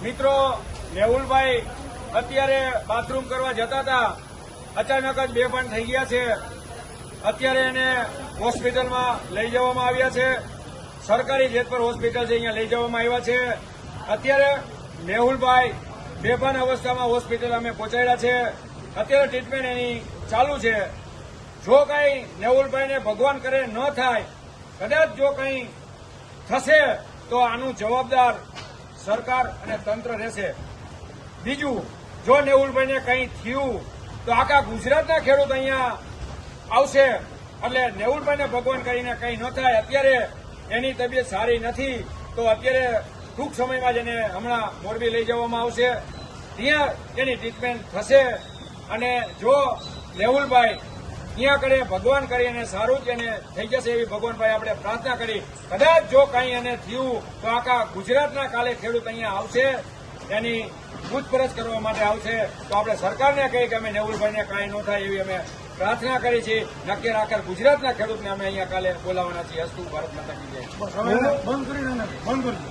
મિત્રો, મેહુલભાઈ અત્યારે બાથરૂમ કરવા જતા હતા, અચાનક જ બેભાન થઈ ગયા છે. અત્યારે એને હોસ્પિટલમાં લઈ જવામાં આવ્યા છે. સરકારી જેતપુર હોસ્પિટલ છે, અહીંયા લઈ જવામાં આવ્યા છે. અત્યારે મેહુલભાઈ બેભાન અવસ્થામાં હોસ્પિટલ અમે પહોંચાડ્યા છે. અત્યારે ટ્રીટમેન્ટ એની ચાલુ છે. જો કંઈ મેહુલભાઈને ભગવાન કરે ન થાય, કદાચ જો કંઈ થશે તો આનું જવાબદાર સરકાર અને તંત્ર રહેશે. બીજું, જો મેહુલભાઈને કંઈ થયું તો આખા ગુજરાતના ખેડૂત અહીંયા આવશે. એટલે મેહુલભાઈને ભગવાન કરીને કંઈ ન થાય. અત્યારે એની તબિયત સારી નથી, તો અત્યારે ટૂંક સમયમાં જ એને હમણાં મોરબી લઈ જવામાં આવશે. ત્યાં એની ટ્રીટમેન્ટ થશે. અને જો મેહુલભાઈ ત્યાં કરે ભગવાન કરીને સારું જ એને થઈ જશે એવી ભગવાનભાઈ આપણે પ્રાર્થના કરી. કદાચ જો કંઈ એને થયું તો આખા ગુજરાતના કાલે ખેડૂત અહીંયા આવશે, એની પૂછપરછ કરવા માટે આવશે. તો આપણે સરકારને કહીએ કે અમે મેહુલભાઈને કાંઈ ન થાય એવી અમે પ્રાર્થના કરી છે. નક્કી આખા ગુજરાતના ખેડૂતને અમે અહીંયા કાલે બોલાવવાના છીએ. અસ્તુ ભારત માતા કી જય. બંધ કરી